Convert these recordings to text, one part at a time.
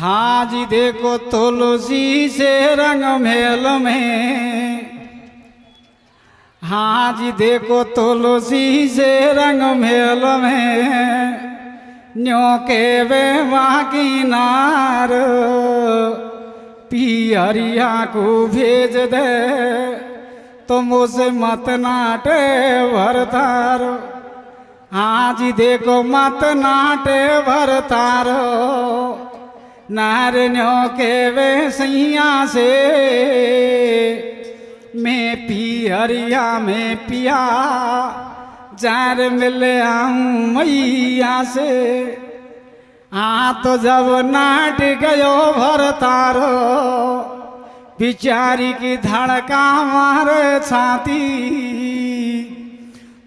हाँ जी देखो तुलसी से रंग मेल में, हाँ जी देखो तुलसी से रंग मेल में, न्यों के वे बाकी नार पियरिया को भेज दे तो मुझसे मत नाटे भरतारो। हाँ जी देखो मत नाटे भरतारो, नारन्यों के वे सैया से मैं पियरिया में पिया जार मिल आऊं मैया से। हाँ तो जब नाट गयो भरतारो, बिचारी की धड़का मारे छाती,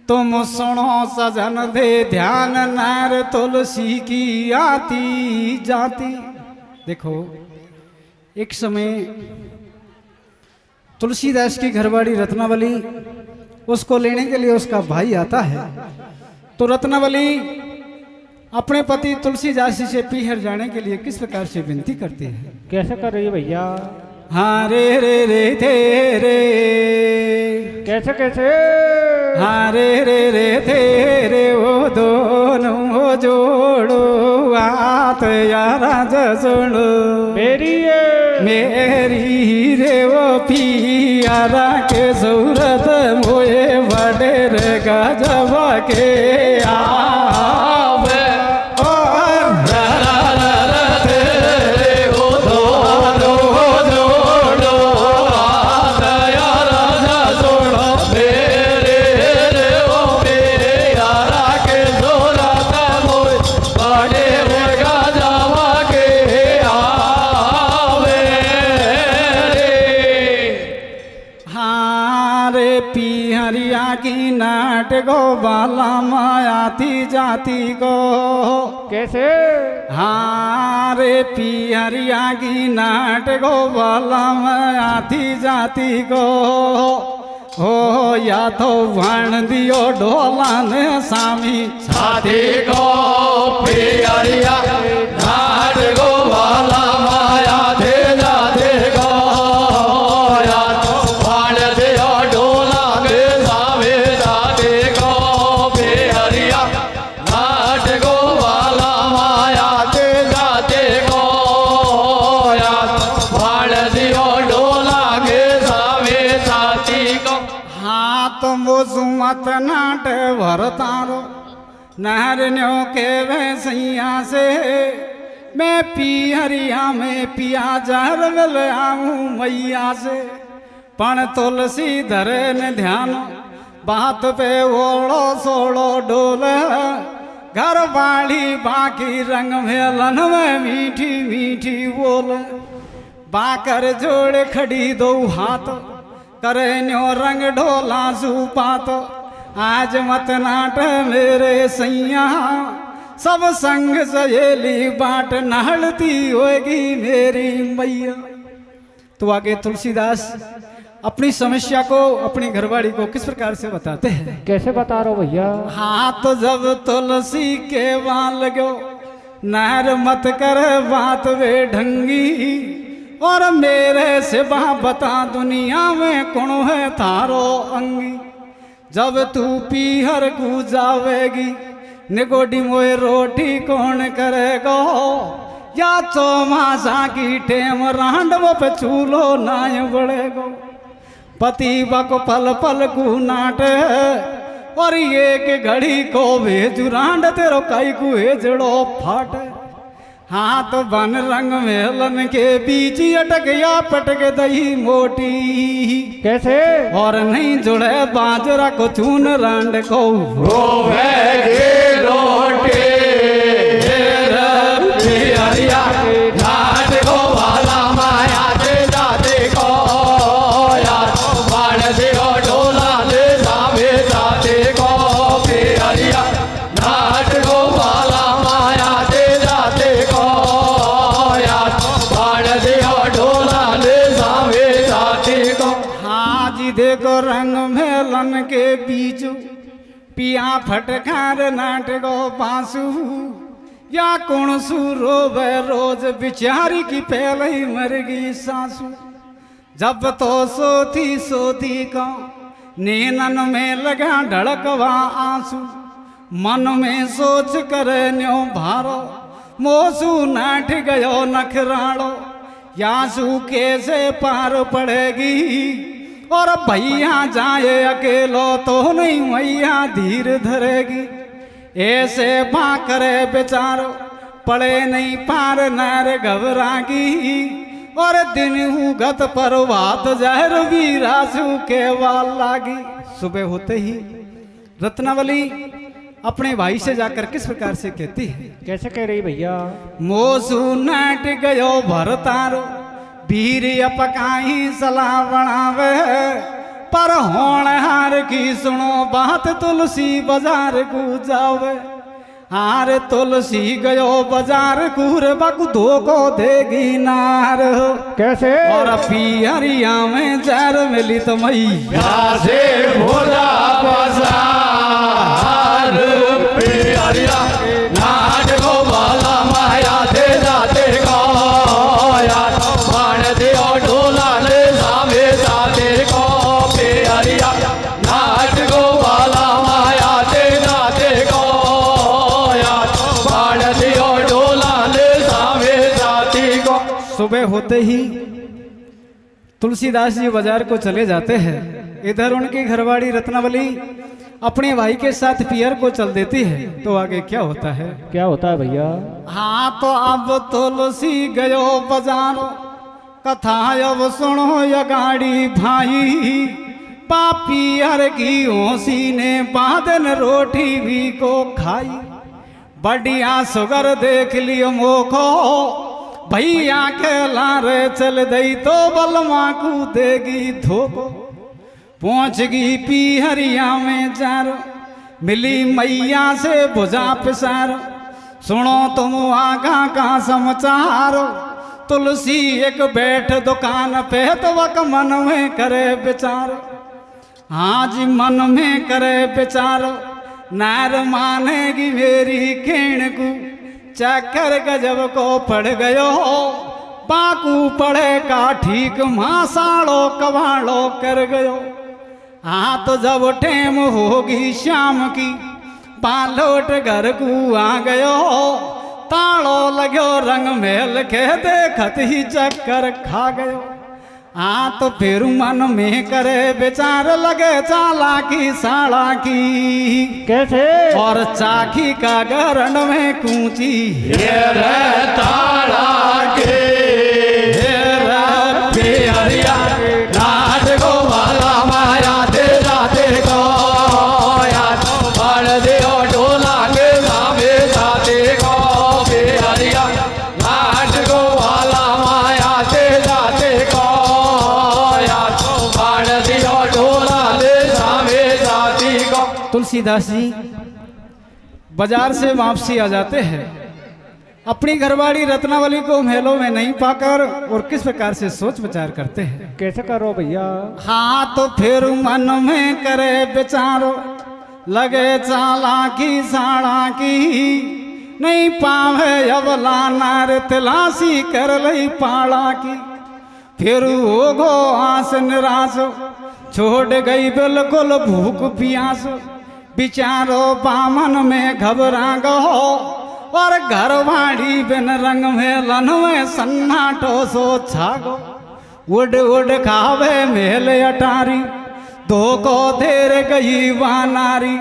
तुम सुनो सजन दे ध्यान नार तुलसी की आती जाती। देखो एक समय तुलसीदास की घरवाली रत्नावली, उसको लेने के लिए उसका भाई आता है। तो रत्नावली अपने पति तुलसीदास से पीहर जाने के लिए किस प्रकार से विनती करती है। कैसे कर रही है भैया? हाँ रे रे रे थे रे, कैसे कैसे? हाँ रे रे रे थे रे, वो दोनों जोड़ो आत यारा जसुनो मेरी मेरी रे वो पियारा के सूरत मोए बडेर गजबा के आवे और की नाट गो बाला मायाती जाती को कैसे? हाँ रे पियरिया की नाट गो बाला मायाती जाती को हो या तो भण दियो ढोला ने सामी छाती को पियरिया नाट गो बाला माया थे जाते को या तो भण दियो ढोला ने सामी जाते को पियरिया नाट गो बाला माया थे जाते को या तो भण दियो ढोला के सामी जाती को। हाँ तो मत नाट भरतारो, नारन्यों के वैसैया से मैं पियरिया में पिया जार मिल आऊं मैया से। पण तुलसी धरे न ध्यान बात पे ओढ़ो सोड़ो डोल, घर बाड़ी बाकी रंग मेलन में मीठी मीठी बोल। बाकर जोड़ खड़ी दो हाथ करे न्यो रंग ढोला सुपात, आज मत नाट मेरे सैया सब संग सहेली बाट नहलती होगी मेरी मैया। तो आगे तुलसीदास अपनी समस्या को अपनी घरवाली को किस प्रकार से बताते हैं। कैसे बता रहे हो भैया? हाँ तो जब तुलसी के वाल लगो नार मत कर बात वे ढंगी, और मेरे सिवा बता दुनिया में कौन है थारो अंगी। जब तू पीहर को जावेगी निगोडी मोए रोटी कौन करेगो, या चौमासा की टेम रांडव पे चूलो नाय बड़ेगो। पति बक पल पल को नाट और एक घड़ी को भेजू रांड तेरो कई को हेजड़ो फाट। हाथ बन रंग मेलन के बीच अटक या पटक दही मोटी, कैसे? और नहीं जुड़े बाजरा को चून रांड को रोटी पियरिया नाट को वाला माया दे जाते को या तो बाण दियो ढोला दे सामे जाते को पियरिया नाट को वाला माया दे जाते को या तो बाण दियो ढोला दे सामे जाते को। हाँ जी देखो रंग मेलन के बीच पिया फटकार नाट गो बांसु, या कौन सू रोवे रोज बिचारी की पहले ही मर गई सासू। जब तो सोती का नीनन में लगा ढड़कवा आंसू। मन में सोच करे न्यो भारो मोसू नाठ गयो नखराड़ो। यासू कैसे पार पड़ेगी और भैया जाए अकेलो तो नहीं मैया धीर धरेगी। ऐसे पा करे बेचारो पड़े नहीं पार नार घबरागी। और दिन गत पर बात जहर वीरासू के वाल लागी। सुबह होते ही रत्नावली अपने भाई से जाकर किस प्रकार से कहती है? कैसे कह रही भैया? मोसू नाट गयो भरतारो वीर अपकाई सलाह बनावे। पर होनहार की सुनो बात तुलसी बाजार को जावे। हार तुलसी गयो बाजार कूर बकु धोको देगी नार। कैसे? और पियरिया में जहर मिली तो मैया से भोला बाजार पियरिया नाट को वाला माया दे जाते को यार बाण दियो ढोला ले सामे जाते को पियरिया नाट को वाला माया दे जाते को यार बाण दियो ढोला ले सामे जाती को। सुबह होते ही तुलसीदास जी बाजार को चले जाते हैं। इधर उनकी घरवाड़ी रत्नावली अपने भाई के साथ पियर को चल देती है। तो आगे क्या होता है? क्या होता है भैया? हाँ तो अब तुलसी गयो बाजारो कथा अब सुनो या गाड़ी भाई। पापी हर की होसी ने बादन रोटी भी को खाई। बढ़िया सुगर देख लियो मोखो भैया के लारे चल दई तो बलमा को देगी धोको। पहुंच गई पिहरिया में जारो मिली मैया से भुजा पिसारो। सुनो तुम आगा का समाचार तुलसी एक बैठ दुकान पे तो वक मन में करे विचार। हाँ जी मन में करे विचार नार मानेगी मेरी खेण को। चक्कर गजब को पड़ गयो बाकू पड़े का ठीक मासाड़ो कबाड़ो कर गयो। हाँ तो जब टेम होगी शाम की पालोट घर को आ गयो। ताड़ो लगो रंग मेल के देखत ही चक्कर खा गयो। हाँ तो फिर मन में करे विचार लगे चालाकी साड़ा की। कैसे? और चाकी का गरण में कूची ये रे ताड़ा के पियरिया नाट को वाला माया दे जाते को यार बाण दियो ढोला के सामे जाते को पियरिया नाट को वाला माया दे जाते को यार बाण दियो ढोला ले सामे जाती को। तुलसीदास जी बाजार से वापसी आ जाते हैं। अपनी घरवाड़ी रत्नावली को महलों में नहीं पाकर और किस प्रकार से सोच विचार करते हैं? कैसे करो भैया? हाँ तो फिर मन में करे विचारो लगे चालाकी साड़ा की। नहीं पावे अब लानार तलाशी कर लई पाड़ा की। फिर हो गो आस निराश छोड़ गई बिल्कुल भूख प्यास। बिचारो बामन में घबरा गो और घरवाड़ी बिन रंग में लन में सन्नाटो सो छागो। उड़ उड़ खावे मेल अटारी दो को देर गई वानारी।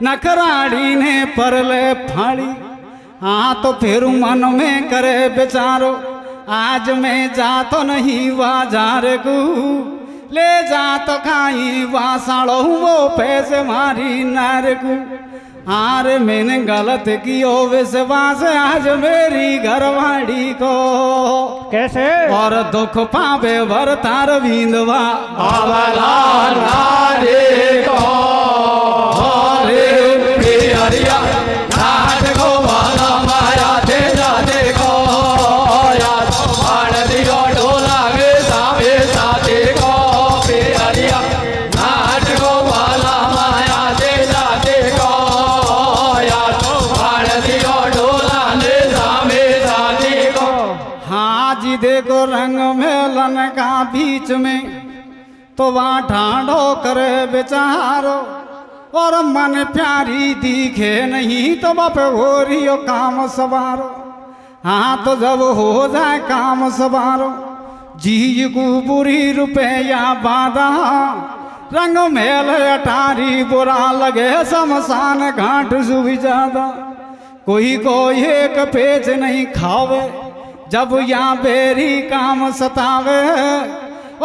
नखराड़ी ने परले फाड़ी। हाँ तो फिर मन में करे विचारो आज मैं जा तो नहीं बाजार को। ले जा तो खाई वासाड़ो वो पैसे मारी नार को। आर मैंने गलत कियो विश्वास आज मेरी घरवाड़ी को। कैसे? और दुख पावे भरतार बिंदवा आवाला नारे को रे पियरिया नाट को वाला माया दे जाते को यार बाण दियो ढोला के सामे जाते को पियरिया नाट को वाला माया दे जाते को यार बाण दियो ढोला ले जी देखो रंग मेलन का बीच में तो वहाँ ठाडो करे बेचारो और मन प्यारी दिखे नहीं तो बाप हो रियो काम सवारो। हाँ तो जब हो जाए काम सवारो जी को बुरी रुपया बाधा रंग मेल अटारी बुरा लगे शमशान घाट सुबह ज्यादा। कोई को एक पेच नहीं खावे जब यहाँ बेरी काम सतावे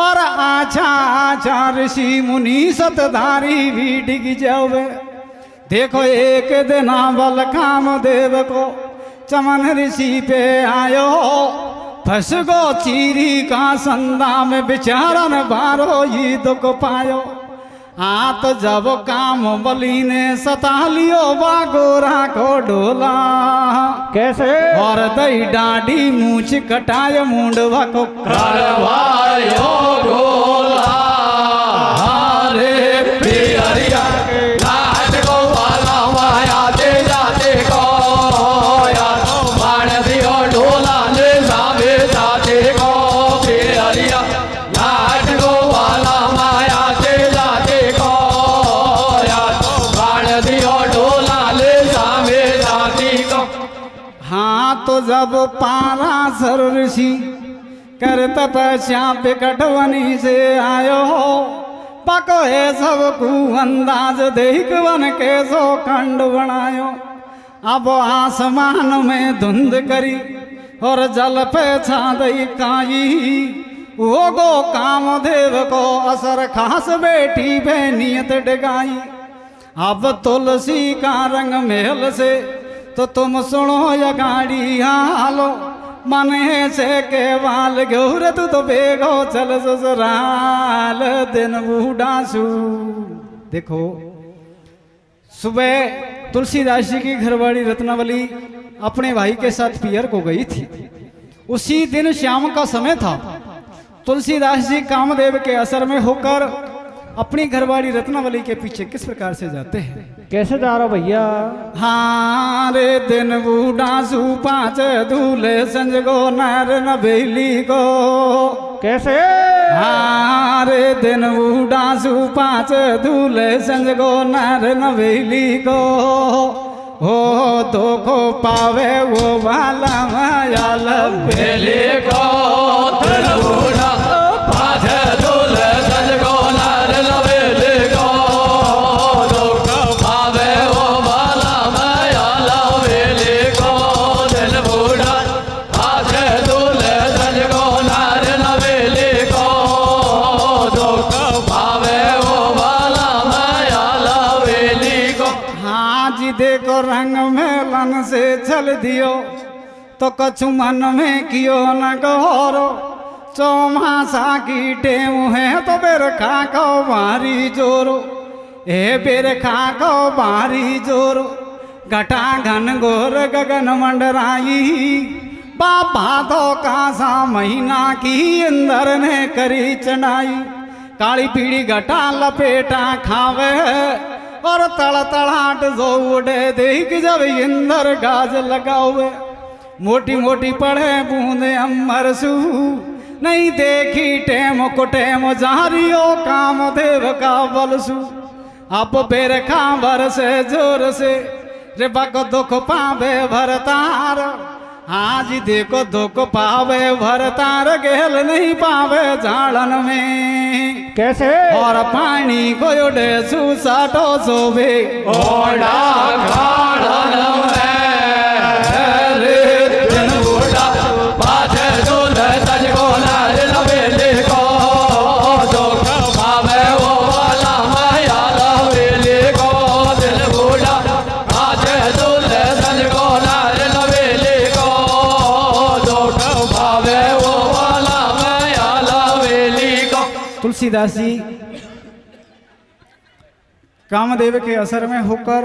और आछा आछा ऋषि मुनि सतधारी भी डिग जावे। देखो एक दिन बल काम देव को चमन ऋषि पे आयो फंस गो चीरी का संदा में बेचारन बारो ही दुख पायो। हाँ तो जब काम बली ने सता लियो बागोरा को डोला कैसे और दई डाढ़ी मूछ कटाय मुंडवा को करवायो ढोला रे पियरिया घाट को वाला माया दे जाते को यार बाण दियो ढोला ले जावे जाते को पियरिया घाट को वाला माया दे जाते को यार बाण दियो ढोला ले जावे जाते को। हाँ तो जब पारा सर ऋषि कर तपस्या बिकटवनी से आयो पको है सबको अंदाज देख वन के सो खंड बनायो। अब आसमान में धुंध करी और जल पे छादई काई वो गो कामदेव को असर खास बेटी पे नियत डगाई। अब तुलसी का रंग महल से तो तुम सुनो या गाड़ी हालो मन से के वाल गौर तू तो बेगो चल ससुराल दिन बूढ़ासू। देखो सुबह तुलसीदास जी की घरवाली रत्नावली अपने भाई के साथ पियर को गई थी। उसी दिन शाम का समय था। तुलसीदास जी कामदेव के असर में होकर अपनी घरवाली रत्नावली के पीछे किस प्रकार से जाते हैं। कैसे जा रहा भैया। हाँ रे दिन बूढ़ासू पाँच दूल्हे संजगो नर नबेली को कैसे हाँ रे दिन बूढ़ासू पाँच दूल्हे संजगो नर नबेली को हो तो को पावे वो वाला मायाल बेली को दिल बूढ़ा पाँच दूल्हे संजगो नर नबेली को दुख पावे वो वाला मायाल बेली को दिल बूढ़ा पाँच दूल्हे संजगो नर नबेली को दुख पावे वो वाला मायाल बेली को। हाँ जी देखो रंग मेलन से चल दियो तो कछु मन में कियो न गौरो। चौमासा की टेम है तो बेरखा को भारी जोरो ए बेरखा को भारी जोरो। घटा घन घोर गगन मंडराई बाबा तो कासा महीना की इंद्र ने करी चढ़ाई। काली पीड़ी घटा लपेटा खावे और तड़ तड़ाट जो उड़े देख जब इंद्र गाज लगावे। मोटी मोटी पड़े बूंदे अमर सू नहीं देखी टेम को टेम जारियो कामदेव का बलसू। अब बेरखा बरसे जोर से रे बक दुख पावे भरतार। हाँ जी देखो दुख पावे भरतार गेल नहीं पावे झाड़न में कैसे और पानी को उड़े सुसाटो सोवे ओड़ा खाड़न में रे दिन बूढ़ा पाँच दूल्हे संजगो नर नबेली को दुख पावे वो वाला मायाल बेली को दिल बूढ़ा पाँच दूल्हे संजगो नर नबेली को दुख पावे वो वाला मायाल बेली को। तुलसीदास जी कामदेव के असर में होकर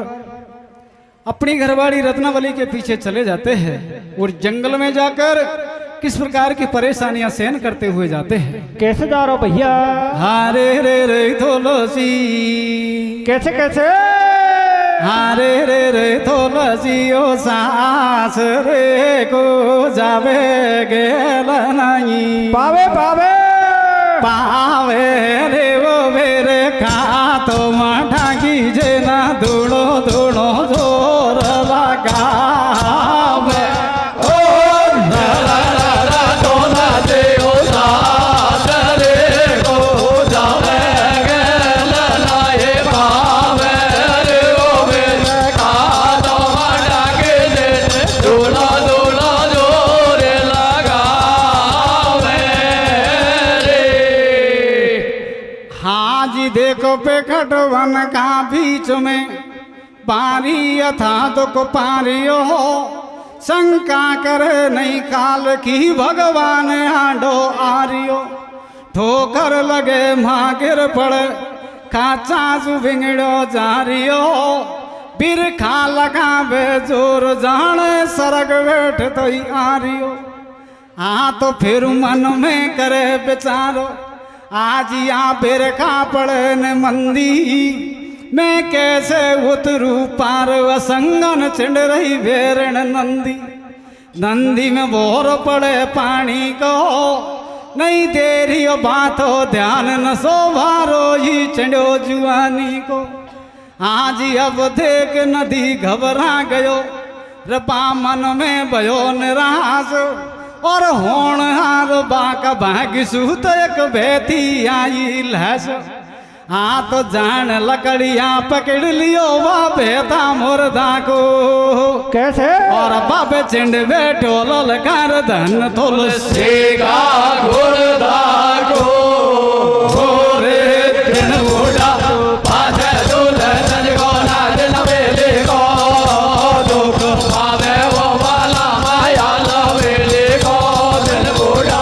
अपनी घरवाली रत्नावली के पीछे चले जाते हैं और जंगल में जाकर किस प्रकार की परेशानियां सहन करते हुए जाते हैं। कैसे जा रहा भैया। हारे रे रे तुलसी कैसे कैसे हारे रे रे तुलसियो सास रे को जावे गेल नहीं पावे पावे पावे रे वो मेरे खा तो माठा की जेना धूणो धूणो जोर लगावे ओ रा तोला दे ओ सास रे को जावे गेल नाए पावे रे ओ मेरे खा तो माठा की जेना धूणो धूणो जोर लगावे रे। हाँ जी देखो पे खटवन का बीच में पारी यथा दुख पारियो हो शंका करे नहीं काल की भगवान आडो आरियो ठोकर लगे माँ गिर पड़े काचा बिगड़ो जारियो बिरखा लगावे जोर जाने सरग बैठ तो आरियो हाँ तो फिर मन में करे बेचारो आज या बिरखा पड़े न मंदी मैं कैसे उतरू पार वसंगन चिंड रही बेरण नंदी नंदी में बोर पड़े पानी को नहीं देरी बात हो ध्यान न सोभारो ही चिंडो जुआनी को आज अब देख नदी घबरा गयो रपा मन में भयो निराश और होण हार बाका भागिसु तो एक बेती आई लहस हाँ तो जान लकड़ियाँ पकड़ लियो वा बेता मुर्दा को कैसे और बाबे चिंड बैठो ललकार धन तुलसी का गुरदा को रे दिन बूढ़ा पाछे दुल्हन को नाच नवेली को दुख पावे वो वाला माया नवेली को दिन बूढ़ा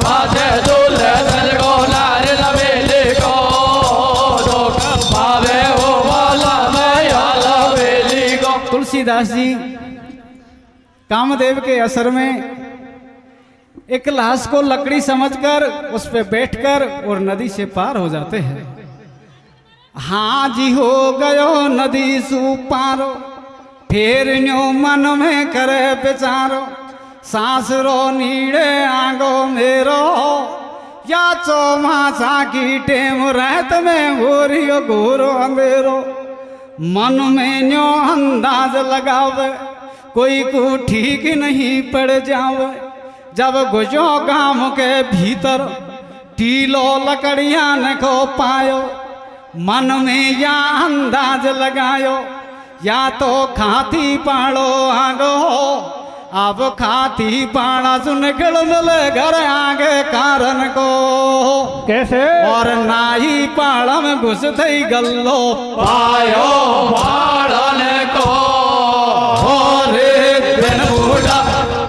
पाछे दुल्हन को नाच नवेली को दुख पावे वो वाला माया नवेली को। तुलसीदास जी कामदेव के असर में एक लाश को लकड़ी समझकर उस पे बैठकर और नदी से पार हो जाते हैं। हाँ जी हो गयो नदी सु पारो फिर न्यो मन में करे बेचारो सासरो नीड़े आगो मेरो या चौमासा की टेम रात में घोरियो घोरो अंधेरो मन में न्यो अंदाज लगावे कोई को ठीक नहीं पड़ जावे जब गुजो गांव के भीतर टीलो लकड़ियां न को पायो मन में या अंदाज लगायो या तो खाती पाड़ो आगो अब खाती पाड़ा सुन निकल मिले घर आगे कारण को कैसे और नाई पाड़ा में घुस थई गल्लो पायो पाड़न को रे दिन बूढ़ा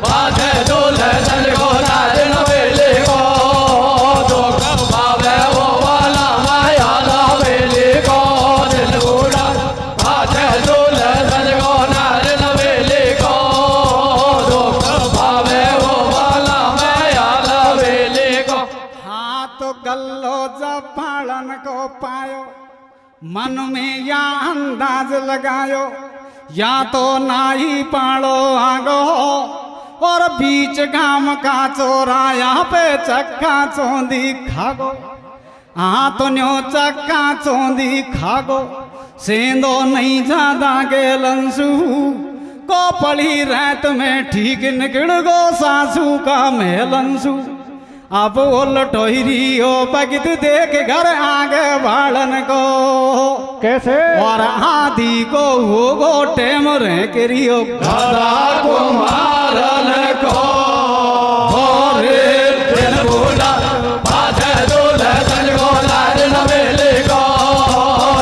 पाछे दुल्हन को नाच नवेली को दुख पावे वो वाला माया नवेली को दिन बूढ़ा पाछे दुल्हन को नाच नवेली को दुख पावे वो वाला माया नवेली को। हाँ तो गल्लो जब पाड़न को पायो मन में या अंदाज लगायो या तो नाई पाड़ो आगो और बीच गांव का चौराया पे चक्का चौंदी खागो हाँ तो न्यो चक्का चौंदी खागो सेंदो नहीं ज्यादा गेलंसू को पड़ी रात में ठीक निकल गो सासू का मेलंसू अब वो लटोहरी हो बगित देख घर आगे बालन को कैसे और आदि को वो गो टेम रे करियो दादा को मारन को रे दिन बूढ़ा पाछे दुल्हन को नाच नवेली को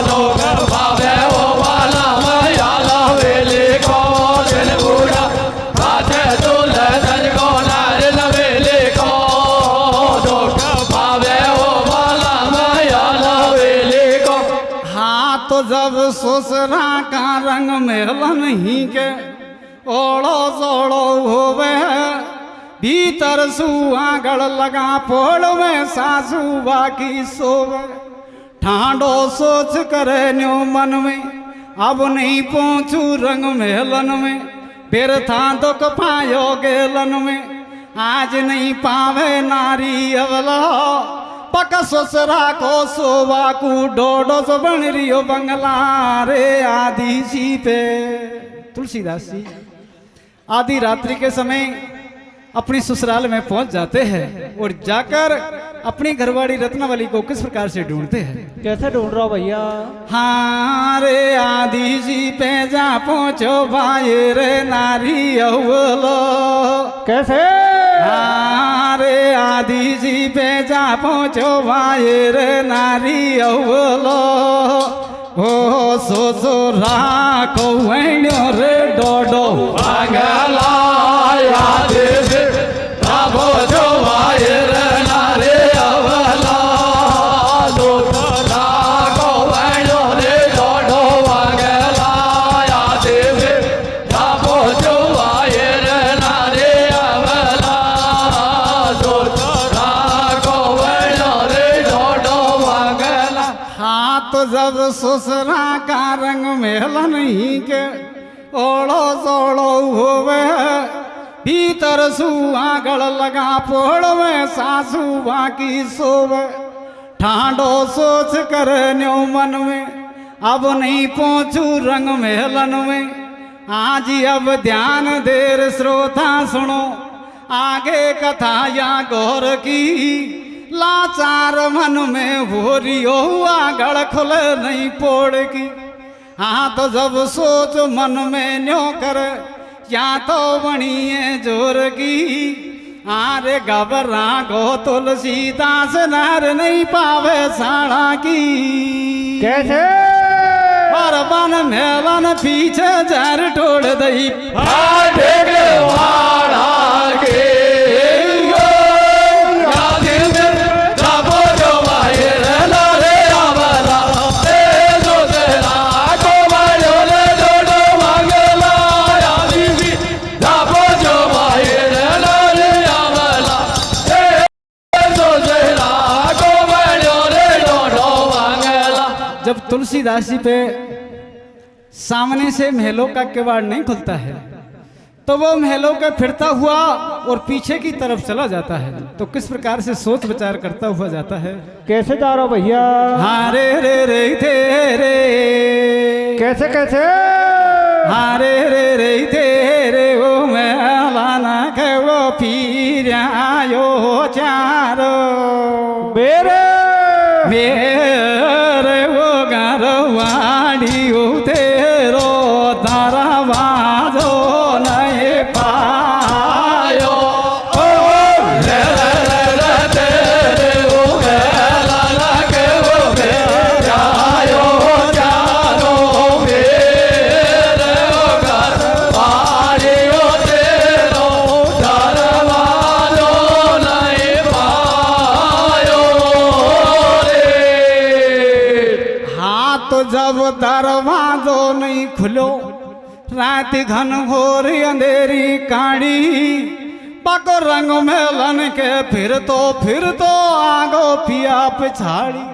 दुख पावे वो वाला माया नवेली को दिन बूढ़ा पाछे दुल्हन को नाच नवेली को दुख पावे वो वाला माया नवेली को। हाँ तो जब ससुरा का रंग मेलन ही के ओड़ो जोड़ो होवे भीतर सुआगड़ लगा पोड़ में सासू बाकी सोवे ठाडो सोच करे न्यो मन में अब नहीं पहुंचू रंग महलन में, फिर था दुख पायो गेलन में। आज नहीं पावे नारी अवला, पक ससुरा को सोवा को डोडो सो बन रियो बंगला रे आदि सी पे। तुलसीदास जी आधी रात्रि के समय अपनी ससुराल में पहुंच जाते हैं और जाकर अपनी घरवाड़ी रत्नावली को किस प्रकार से ढूंढते हैं। कैसे ढूंढ रहा हो भैया? हाँ रे आदि जी पे जा पहुंचो भाई रे नारी अव्वलो। कैसे? हाँ रे आदि जी पे जा पहुंचो भाई रे नारी अव्वलो। ओ ससुरा को वैण्यो रे डोडो बांगला याद से राबो जो वायर नारे अवला लोटला को वैलो रे डोडो बांगला याद से राबो जो वायर नारे अवला लोटला को वैलो रे डोडो बांगला। हाथ जब ससुरा का रंग मेलन ही के ओढ़ो सोड़ो होवे, भीतर सुआ गल लगा पोड़ में सासू बाकी सोवे। ठाडो सोच कर न्यो मन में, अब नहीं पहुंचू रंग मेलन में। आज अब ध्यान देर श्रोता सुनो, आगे कथा या गौर की। लाचार मन में हो रियो आगड़ खुले नहीं पोड़ की। हाँ तो जब सोच मन में न्यो कर, या तो बनिए जोर की। आरे घबरा गो तुलसीदास नर नहीं पावे साड़ा की। कैसे? पर बन मेलन पीछे जर टोड़ दई जब तुलसीदास जी पे सामने से महलों का किवाड़ नहीं खुलता है तो वो महलों का फिरता हुआ और पीछे की तरफ चला जाता है। तो किस प्रकार से सोच विचार करता हुआ जाता है। कैसे जा रहा हो भैया? हाँ रे रे रे थे रे। कैसे कैसे? हाँ रे रे रे थे रे वो मेला ना के वो पीर आयो चारो मेरे मेरे वो घरवाड़ी हो तेरो दरवाजो नहीं पायो। ओ रे रे रे तेरे ओ गेला लगे वो जायो जानो मेरे ओ घर वाली ओ तेरो दरवाजो नहीं पायो रे। हाँ तो जब दरवाजो नहीं खुलो, रात घन घोर अंधेरी काड़ी। पको रंग मेलन के फिर तो आगो पिया पिछाड़ी।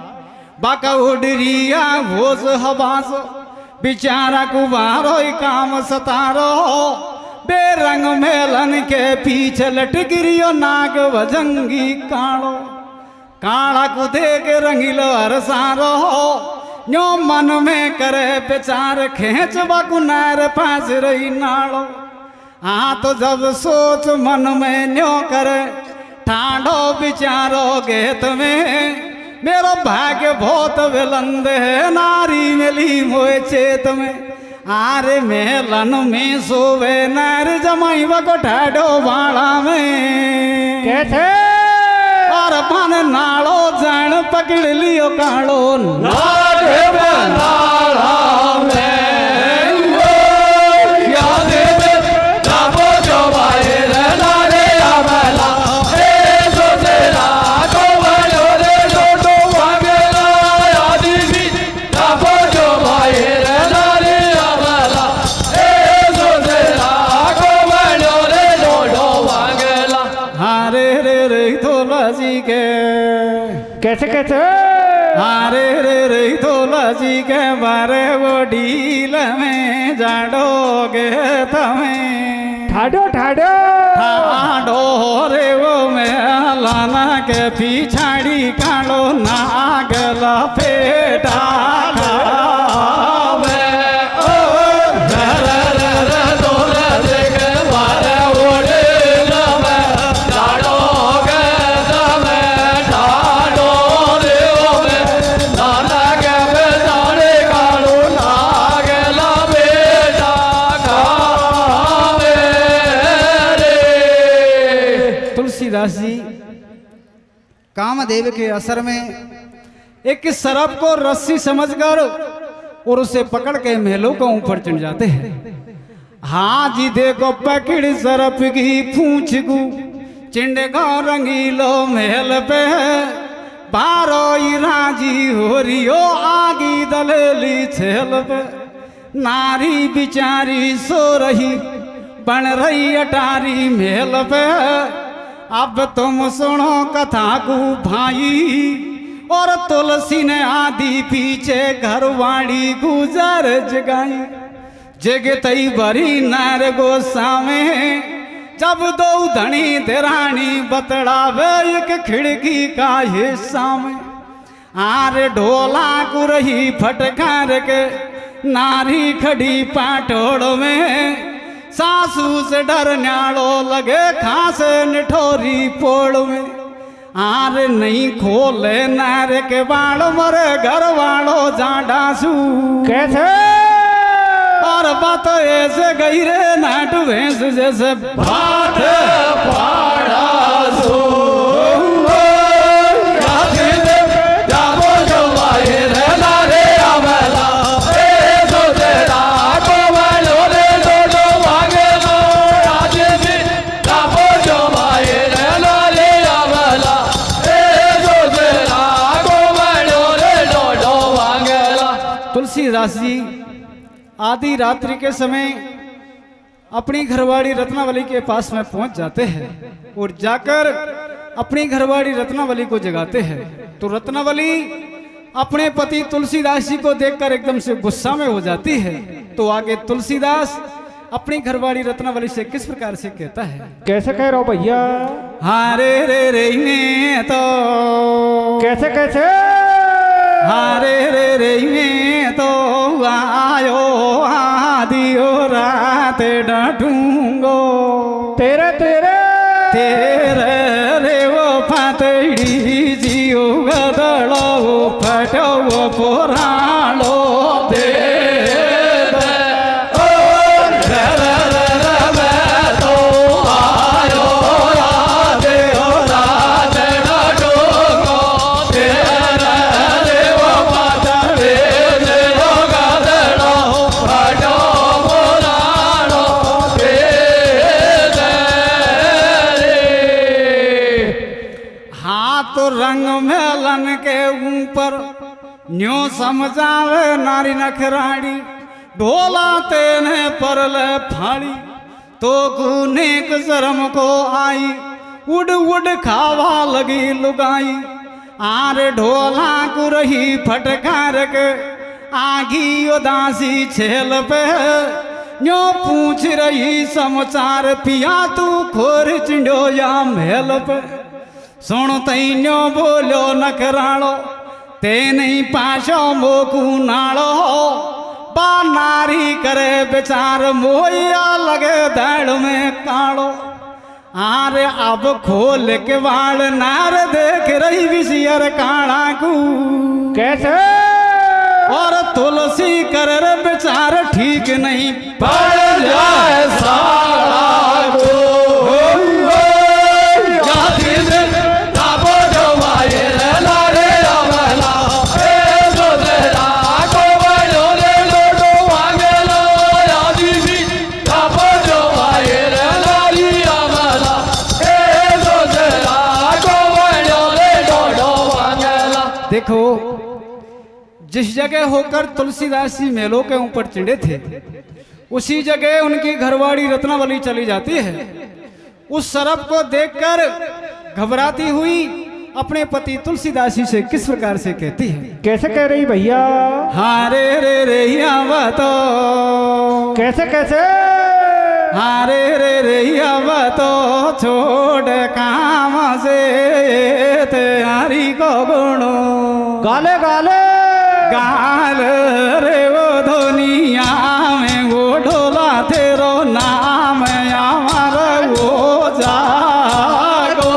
बाका उडरिया भोज हवास बिचारा कुबारो काम सतारो। बेरंग मेलन के पीछे लट गिरियो नाग भजंगी काड़ो। काड़ा को देख रंगीलो अरसारो, न्यो मन में करे विचार खेच बकुनार पास रही नाड़ो। हाँ तो जब सोच मन में न्यो करे, ठाडो विचारो गेत में। मेरो भाग्य बहुत विलंद है, नारी मिली मोए चेत में। आरे मेलन में सोवे नार जमाई को ठाडो बाड़ा में। कैसे? और बन नाड़ो जान पकड़ लियो काड़ो नारे बनाला में याद में जाबो जो वायर नारे अमला ए जो तेरा को वालो रे लोटो वागला याद भी जाबो जो वायर नारे अमला ए जो तेरा को वालो रे लोटो वागला। हारे रे रे थोला जी के। कैसे कैसे? हारे रे रे तुलसी के बारे वो डील में जाडोगे तमें ठाडो ठाडो ठाडो रे वो में लाना के पिछाड़ी कालो नागला पेटा खावे ओ रे रे रे तुलसी के बारे वो डील में जाडोगे तमें ठाडो रे वो में लाना के पिछाड़ी कालो नागला पेटा खावे रे। तुलसीदास जी कामदेव के असर में एक सरप को रस्सी समझकर और उसे पकड़ के महलों को ऊपर चढ़ जाते हैं। हाँ जी देखो पकड़ सरप की पूंछ गु चिंड को रंगीलो महल पे बारो राजी हो रियो आगी दलेली छेल पे नारी बिचारी सो रही बन रही अटारी महल पे अब तुम सुनो कथा को भाई और तुलसी ने आदि पीछे घरवाड़ी गुजर जगाई जगतई भरी नार गोसावे जब दो धनी देरानी बतड़ावे एक खिड़की का हिस्सा में आरे ढोला को रही फटकार के नारी खड़ी पाटोड़ में सासू से डर न्याड़ो लगे खास निठोरी पोड़ में आर नहीं खोले नारे के बाल मरे घर वालो जाडासू कैसे और बात ऐसे गई रे नाटू भैंस जैसे भात पाड़ा सो जाबो जो माये रे लारे आमला ए सो तेरा को वालो रे डोडो भागे लो आज भी जाबो जो माये रे लारे आमला ए सो तेरा को वालो रे डोडो भागे लो। तुलसीदास जी आधी रात्रि के समय अपनी घरवाड़ी रत्नावली के पास में पहुंच जाते हैं और जाकर अपनी घरवाड़ी रत्नावली को जगाते हैं। तो रत्नावली अपने पति तुलसीदास जी को देखकर एकदम से गुस्सा में हो जाती है। तो आगे तुलसीदास अपनी घरवाड़ी रत्नावली से किस प्रकार से कहता है। कैसे कह रहे हो भैया हारे रे रे ने तो कैसे कैसे हारे रे रे में तो आयो आदियो रात डूंगो तेरे तेरे तेरे रे वो फातड़ी जियो गदड़ो फटो पुराणो दे रंग मेलन के ऊपर न्यो समझावे नारी नखराड़ी ढोला तेने परले फाड़ी तो गुनेक शर्म को आई उड़ उड़ खावा लगी लुगाई आरे ढोला को रही फटकार के आगी उदासी छेल पे न्यो पूछ रही समाचार पिया तू खोर चिंडो या महल पे सुन तैन्यो बोलो नखराड़ो ते नहीं पाशो मोकू नाड़ो बा नारी करे बेचार मोया लगे दाड़ में काड़ो आरे अब खोल के वाड़ नार देख रही विषयर काड़ा को कैसे और तुलसी कर रे बेचार ठीक नहीं पड़ जाए सारा को देखो जिस जगह होकर तुलसीदास जी मेलों के ऊपर चिढ़े थे उसी जगह उनकी घरवाड़ी रत्नावली चली जाती है। उस सरप को देखकर घबराती हुई अपने पति तुलसीदास जी से किस प्रकार से कहती है। कैसे कह रही भैया? हारे रे रैया बतो, कैसे कैसे? हारे रे रैया बतो, छोड़ काम से तेरी को गुणो गाले गाले गाल रे वो दुनिया में वो ढोला तेरो नाम हमारा वो जागो।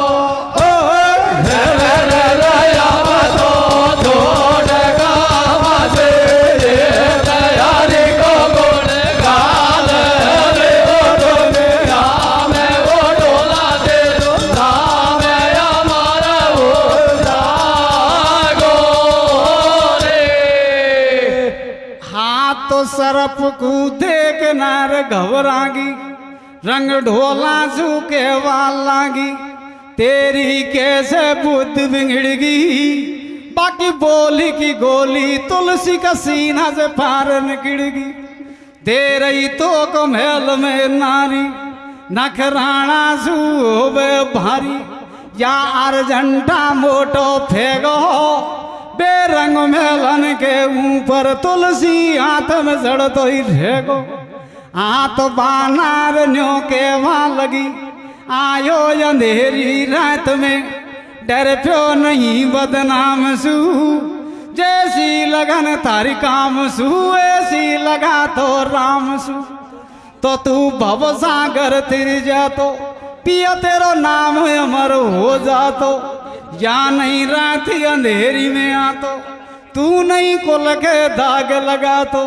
सरप कूदे के नार घबरागी, रंग ढोला सूखे वाल लागी, तेरी कैसे बुद्ध बिगड़गी, बाकी बोली की गोली तुलसी का सीना से पार निकड़गी। दे रही तो को महल में नारी, नखराना सूबे भारी, या अर्जेंटा मोटो फेगो, बेरंग मेलन के ऊपर तुलसी हाथ में जड़ तो ही रहेगो। हाथ बानार न्यो के वहां लगी, आयो अंधेरी रात में, डर प्यो नहीं बदनाम सू, जैसी लगन तारी काम सू, ऐसी लगा तो राम सू। तो तू भव सागर तिर जातो, पिया तेरो नाम अमर हो जातो, या नहीं राती अंधेरी में आतो, तू नहीं कुल के दाग लगा तो,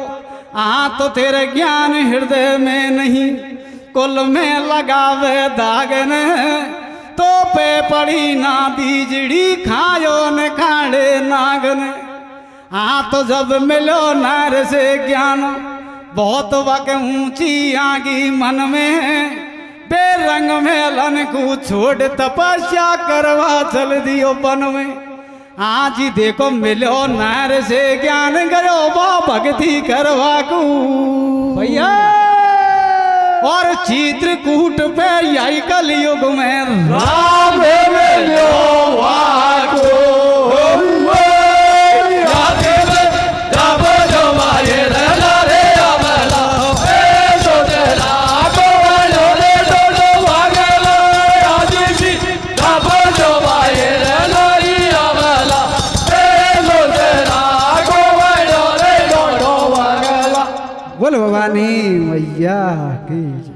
तो तेरे ज्ञान हृदय में नहीं, कुल में लगावे दाग ने, तो पे पड़ी ना बीजड़ी, खायो न खाड़े नाग ने। तो जब मिलो नार से ज्ञान, बहुत वक ऊंची आगी मन में, बेरंग मेलन को छोड़ तपस्या करवा चल दियो वन में। आज ही देखो मिलो नार से ज्ञान, गयो बा भक्ति करवा को भैया। और चित्रकूट पे यही कलयुग में राम मिलो वाको, बोल भवानी मैया की।